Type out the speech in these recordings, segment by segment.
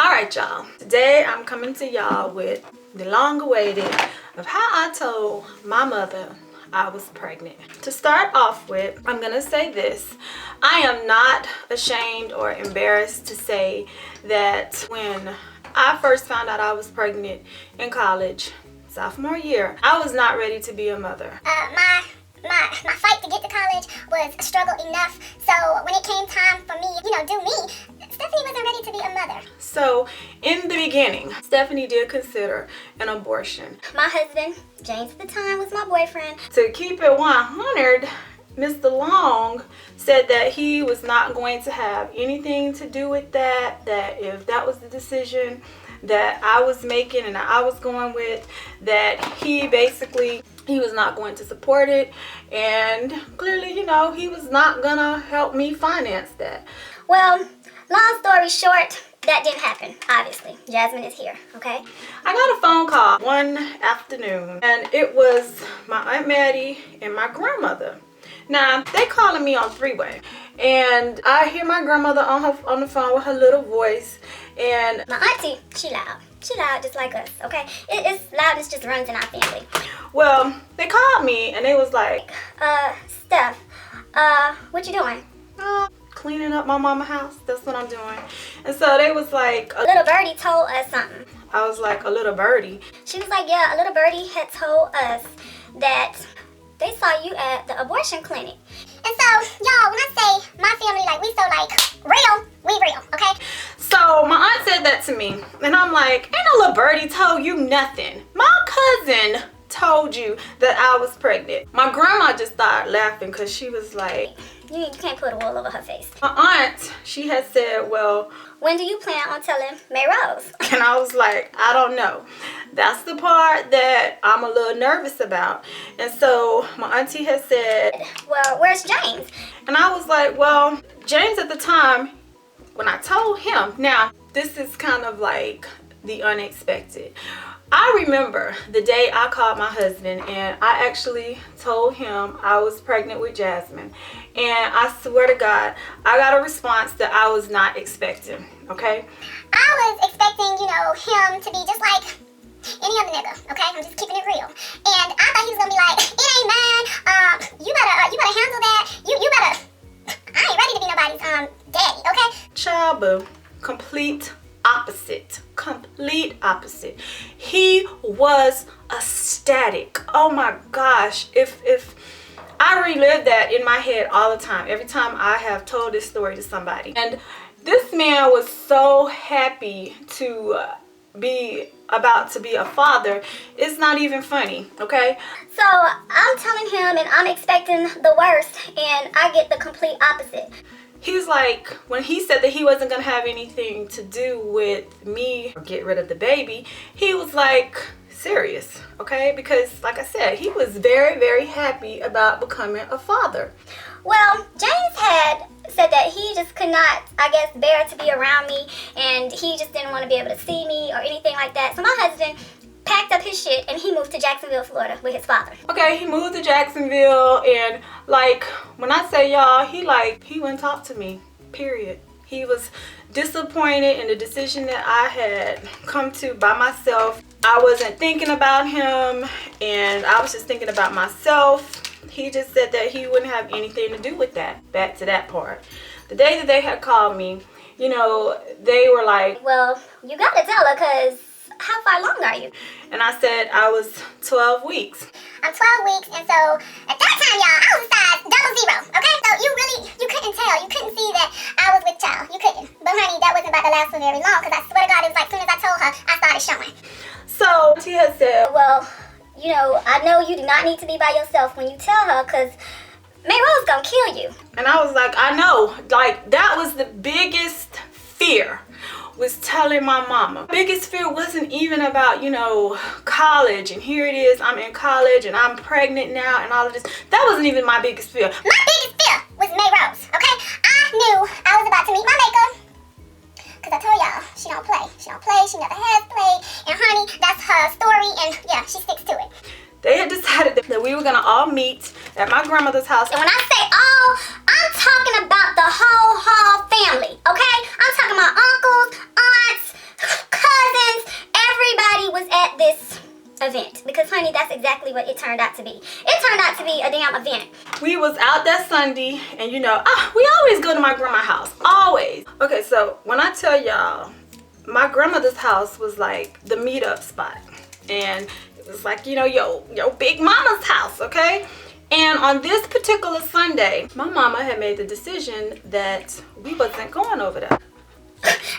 Alright y'all, today I'm coming to y'all with the long-awaited of how I told my mother I was pregnant. To start off with, I'm gonna say this. I am not ashamed or embarrassed to say that when I first found out I was pregnant in college, sophomore year, I was not ready to be a mother. My fight to get to college was a struggle enough. So when it came time for me, do me, Stephanie wasn't ready to be a mother. So in the beginning, Stephanie did consider an abortion. My husband, James at the time, was my boyfriend. To keep it 100, Mr. Long said that he was not going to have anything to do with that, that if that was the decision that I was making and that I was going with, that he was not going to support it, and clearly, he was not gonna help me finance that. Well, long story short, that didn't happen, obviously. Jasmine is here, okay? I got a phone call one afternoon, and it was my Aunt Maddie and my grandmother. Now, they calling me on three-way, and I hear my grandmother on the phone with her little voice, and my auntie, she loud. She loud just like us, okay? It's loudness just runs in our family. Well, they called me, and they was like, Steph, what you doing? Cleaning up my mama's house. That's what I'm doing. And so they was like, a little birdie told us something. I was like, a little birdie? She was like, yeah, a little birdie had told us that they saw you at the abortion clinic. And so, y'all, when I say my family, we so real, we real, okay? So my aunt said that to me, and I'm like, ain't no little birdie told you nothing. My cousin told you that I was pregnant. My grandma just started laughing because she was like, you can't put a wool over her face. My aunt, she had said, well, when do you plan on telling May Rose? And I was like, I don't know. That's the part that I'm a little nervous about. And so my auntie had said, well, where's James? And I was like, well, James at the time, when I told him, now this is kind of like the unexpected. I remember the day I called my husband, and I actually told him I was pregnant with Jasmine. And I swear to God, I got a response that I was not expecting, okay? I was expecting, him to be just like any other nigga, okay? I'm just keeping it real. And I thought he was gonna be like, it ain't mine, you better handle that. You better, I ain't ready to be nobody's daddy, okay? Child boo, complete opposite. He was ecstatic. Oh my gosh, if I relive that in my head all the time, every time I have told this story to somebody. And this man was so happy to be about to be a father. It's not even funny, okay? So I'm telling him and I'm expecting the worst, and I get the complete opposite. He's like, when he said that he wasn't gonna have anything to do with me or get rid of the baby, he was like serious, okay? Because like I said, he was very, very happy about becoming a father. Well, James had said that he just could not, I guess, bear to be around me, and he just didn't want to be able to see me or anything like that. So my husband packed up his shit and he moved to Jacksonville, Florida with his father. Okay, he moved to Jacksonville, and when I say y'all, he wouldn't talk to me, period. He was disappointed in the decision that I had come to by myself. I wasn't thinking about him, and I was just thinking about myself. He just said that he wouldn't have anything to do with that. Back to that part. The day that they had called me, they were like, well, you gotta tell her, because how far along are you? And I said I was 12 weeks. I'm 12 weeks, and so at that time, y'all, I was a size 00, okay? So you couldn't tell. You couldn't see that I was with child. You couldn't. But honey, that wasn't about to last for very long, because I swear to God, it was like, as soon as I told her, I started showing. So she had said, well, I know you do not need to be by yourself when you tell her, because May Rose gonna kill you. And I was like, I know. That was the biggest fear, was telling my mama. Biggest fear wasn't even about, college, and here it is, I'm in college and I'm pregnant now and all of this. That wasn't even my biggest fear. My biggest fear was May Rose, okay? I knew I was about to meet my maker, because I told y'all, she don't play. She don't play, she never has played, and honey, that's her story, and yeah, she sticks to it. They had decided that we were gonna all meet at my grandmother's house. And when I say all, I'm talking about the whole family, okay? I'm talking about uncles, aunts, exactly what it turned out to be. It turned out to be a damn event. We was out that Sunday, and you know, we always go to my grandma's house, always. Okay, so when I tell y'all, my grandmother's house was like the meetup spot, and it was like, you know, yo big mama's house, okay? And on this particular Sunday, my mama had made the decision that we wasn't going over there.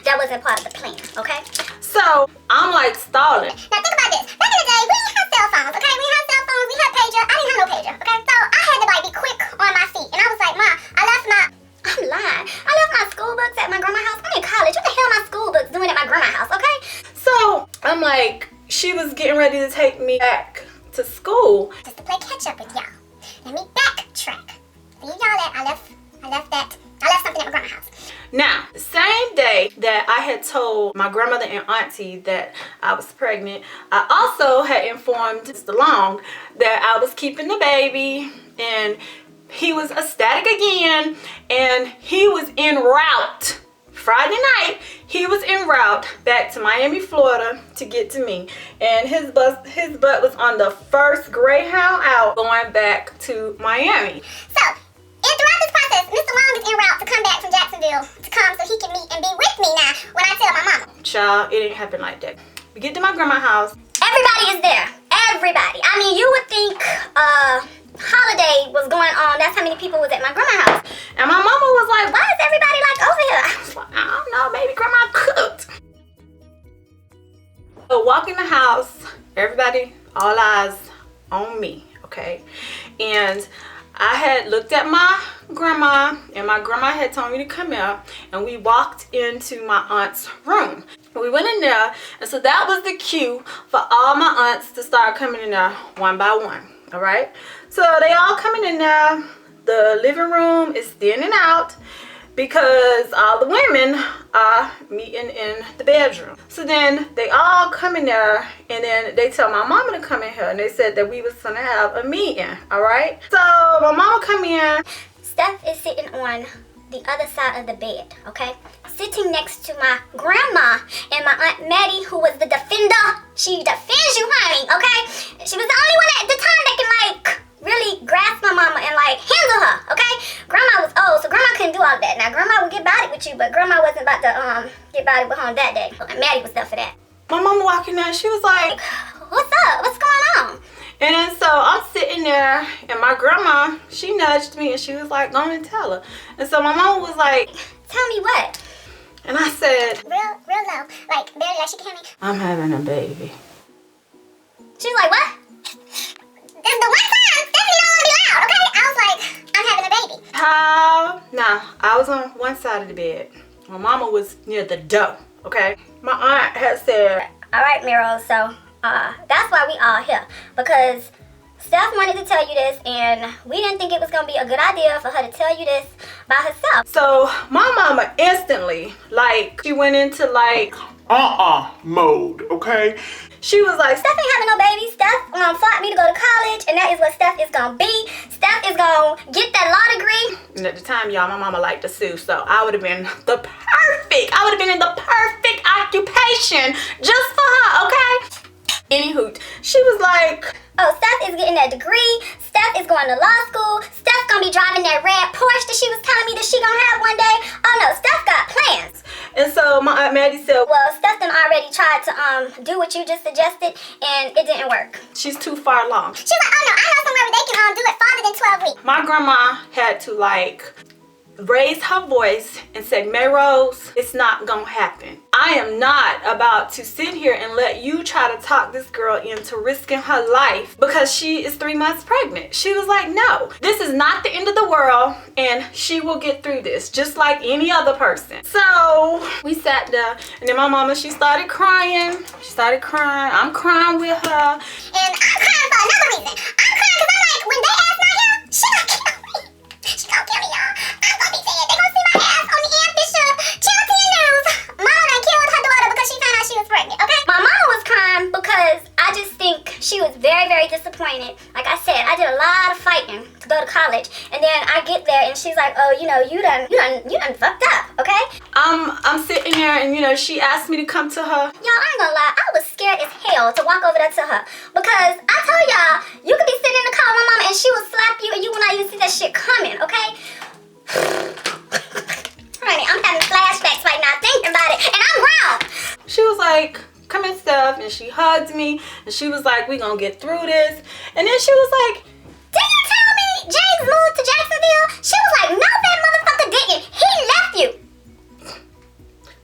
That wasn't part of the plan, okay? So I'm like stalling. Now think about this. Back in the day, we didn't have cell phones, okay? We had cell phones, we had pager. I didn't have no pager, okay? So I had to like be quick on my feet. And I was like, Ma, I'm lying. I left my school books at my grandma's house. I'm in college. What the hell are my school books doing at my grandma's house, okay? So I'm like, she was getting ready to take me back to school. Just to play catch up with y'all. Let me backtrack. Leave y'all at I left something at my grandma's house. Now, the same day that I had told my grandmother and auntie that I was pregnant, I also had informed Mr. Long that I was keeping the baby, and he was ecstatic again, and he was en route. Friday night, he was en route back to Miami, Florida to get to me. And his butt was on the first Greyhound out going back to Miami. So, and throughout this process, Mr. Long is en route to come back from Jacksonville to come so he can meet and be with me now when I tell my mama. Child, it didn't happen like that. We get to my grandma's house. Everybody is there. Everybody. I mean, you would think holiday was going on. That's how many people was at my grandma's house. And my mama was like, Why is everybody like over here? I was like, I don't know, baby, grandma cooked. So walk in the house, everybody, all eyes on me, okay? And I had looked at my grandma, and my grandma had told me to come here, and we walked into my aunt's room. We went in there, and so that was the cue for all my aunts to start coming in there one by one, all right? So they all coming in there. The living room is thinning out because all the women are meeting in the bedroom. So then they all come in there, and then they tell my mama to come in here, and they said that we was gonna have a meeting, all right? So my mama come in. Steph is sitting on the other side of the bed, okay? Sitting next to my grandma and my Aunt Maddie, who was the defender. She defends you, honey, okay? She was the only one at the time that can, like, really grasp my mama and, like, handle her, okay? Grandma was old, so grandma couldn't do all of that. Now, grandma would get body with you, but grandma wasn't about to, get body with home that day. And Maddie was there for that. My mama walking in, she was like, What's up? What's going on? and then so I'm sitting there, and my grandma, she nudged me, and she was like, go and tell her. And so my mama was like, Tell me what? and I said, Real low. Like, barely, like she can hear me. I'm having a baby. She was like, what? This is the one time Stephanie don't want to be loud, okay? I was like, I'm having a baby. How? Now, I was on one side of the bed. My mama was near the door, okay? My aunt had said, All right, Miro, so that's why we all here. Because Steph wanted to tell you this, and we didn't think it was going to be a good idea for her to tell you this by herself. so my mama instantly, like, she went into like, mode, okay? she was like, Steph ain't having no baby. Steph fought me to go to college, and that is what Steph is going to be. Steph is going to get that law degree. and at the time, y'all, my mama liked to sue, so I would have been in the perfect occupation just for her, okay? Anywho, she was like, Oh, Steph is getting that degree. Steph is going to law school. Steph going to be driving that red Porsche that she was telling me that she going to have one day. Oh, no, Steph got plans. and so my Aunt Maddie said, Well, Steph done already tried to do what you just suggested, and it didn't work. she's too far along. She was like, oh no, I know somewhere where they can do it farther than 12 weeks. My grandma had to like raise her voice and say, Mayrose, it's not gonna happen. I am not about to sit here and let you try to talk this girl into risking her life because she is 3 months pregnant. She was like, no, this is not the end of the world, and she will get through this just like any other person. So we sat there, and then my mama, she started crying. I'm crying with her. And I'm crying for another reason. I'm crying because I'm like, when they ask my help, she gonna kill me. She gonna kill me, y'all. I'm gonna be dead. They gonna see my ass on the Ann Bishop Channel 10 News. Mama done killed her daughter because she found out she was pregnant, okay? My mama was crying because I just think she was very, very disappointed. Like, I said, I did a lot of fighting to go to college, and then I get there and she's like, oh, you know, you done fucked up, okay? I'm sitting there and, you know, she asked me to come to her. Y'all, I ain't gonna lie, I was scared as hell to walk over there to her, because I told y'all, you could be sitting in the car with my mama and she will slap you and you will not even see that shit coming, okay? Honey, I'm having flashbacks right now thinking about it, and I'm grown. She was like, come in, Steph, and she hugged me, and she was like, we gonna get through this. And then she was like, did you tell me James moved to Jacksonville? She was like, no, that motherfucker didn't. He left you.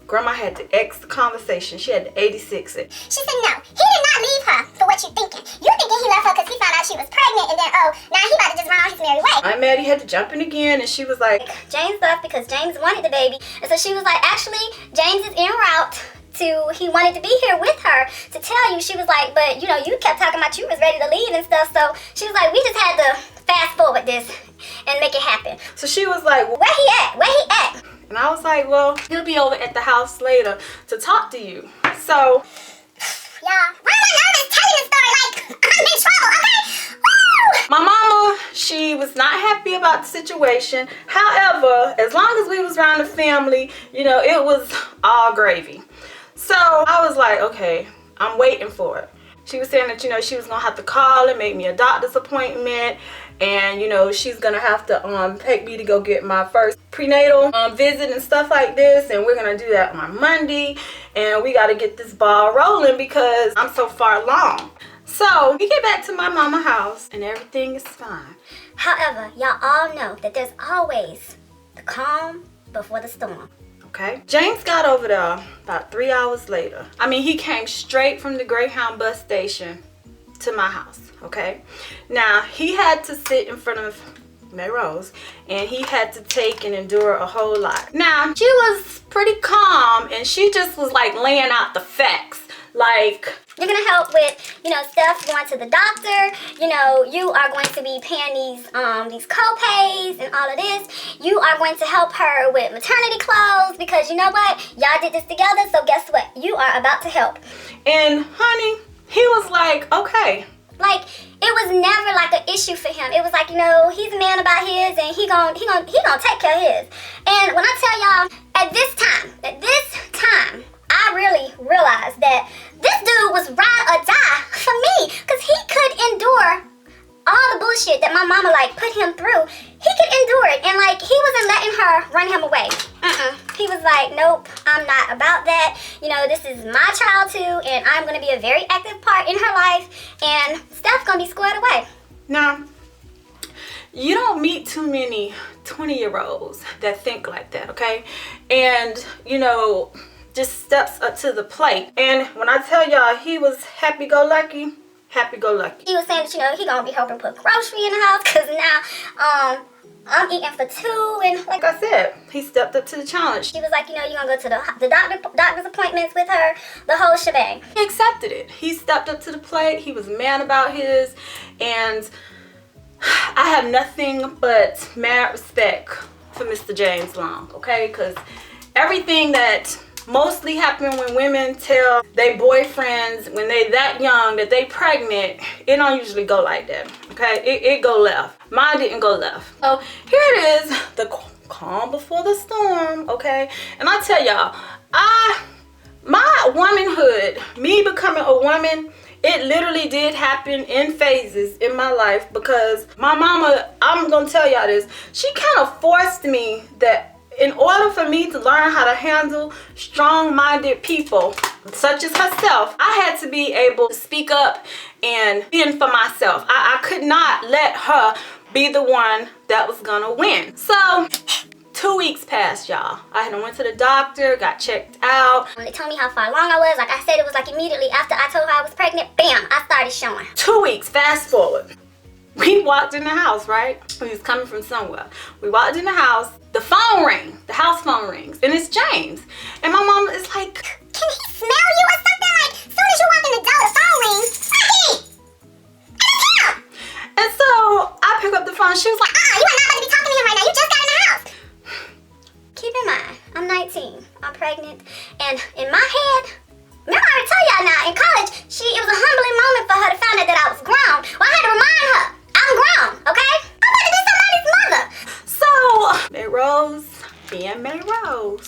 Grandma had to X the conversation. She had to 86 it. She said, no, he did not leave her for what you thinking. You thinking he left her because he found out she was pregnant, and then, oh, now he about to just run on his merry way. Aunt Maddie had to jump in again, and she was like, James left because James wanted the baby. And so she was like, actually, James is en route to, he wanted to be here with her to tell you. She was like, but you know, you kept talking about you was ready to leave and stuff. So she was like, we just had to fast forward this and make it happen. So she was like, where he at? Where he at? And I was like, well, he'll be over at the house later to talk to you. So, y'all, why am I nervous telling this story? Like, I'm in trouble, okay? Woo! my mama, she was not happy about the situation. However, as long as we was around the family, you know, it was all gravy. So I was like, okay, I'm waiting for it. She was saying that, you know, she was gonna have to call and make me a doctor's appointment, and you know, she's gonna have to take me to go get my first prenatal visit and stuff like this, and we're gonna do that on Monday, and we gotta get this ball rolling because I'm so far along. So we get back to my mama's house and everything is fine. However, y'all all know that there's always the calm before the storm. Okay. James got over there about 3 hours later. I mean, he came straight from the Greyhound bus station to my house, okay? Now, he had to sit in front of Rose, and he had to take and endure a whole lot. Now, she was pretty calm, and she just was like laying out the facts. Like, you're gonna help with, you know, Steph going to the doctor. You know, you are going to be paying these co-pays and all of this. You are going to help her with maternity clothes because you know what? Y'all did this together, so guess what? You are about to help. And honey, he was like, okay. Like, it was never like an issue for him. It was like, you know, he's a man about his and he gonna take care of his. And when I tell y'all, at this time, I really realized that this dude was ride or die for me, because he could endure all the bullshit that my mama like put him through. He could endure it, and like he wasn't letting her run him away. He was like, nope, I'm not about that. You know, this is my child too, and I'm gonna be a very active part in her life, and Steph's gonna be squared away. Now, you don't meet too many 20-year-olds that think like that, okay? And you know, just steps up to the plate. And when I tell y'all, he was happy-go-lucky. He was saying that, you know, he gonna be helping put grocery in the house because now I'm eating for two, and like I said, he stepped up to the challenge. He was like, you know, you're gonna go to the doctor's appointments with her, the whole shebang. He accepted it. He stepped up to the plate. He was a man about his, and I have nothing but mad respect for Mr. James Long, okay? Because everything that mostly happen when women tell their boyfriends when they that young that they pregnant, it don't usually go like that, okay? It go left. Mine didn't go left. So here it is, the calm before the storm, okay? And I tell y'all, my womanhood, me becoming a woman, it literally did happen in phases in my life, because my mama, I'm gonna tell y'all this, she kind of forced me that in order for me to learn how to handle strong-minded people such as herself, I had to be able to speak up and fend for myself. I could not let her be the one that was gonna win. So 2 weeks passed, y'all. I had went to the doctor, got checked out. When they told me how far along I was, like I said, it was like immediately after I told her I was pregnant, bam, I started showing. 2 weeks, fast forward. We walked in the house, right? We was coming from somewhere. We walked in the house, the phone rang, the house phone rings, and it's James. And my mom is like, can he smell you or something? Like, as soon as you walk in the door, the phone rings. And so I pick up the phone, she was like, you are not about to be talking to him right now, you just got in the house. Keep in mind, I'm 19, I'm pregnant, and in my head, remember I already told y'all now, in college, it was a humbling moment for her to find out that I was grown. Well, I had to remind her. wrong, okay? I want to be somebody's mother. So, Melrose being Melrose.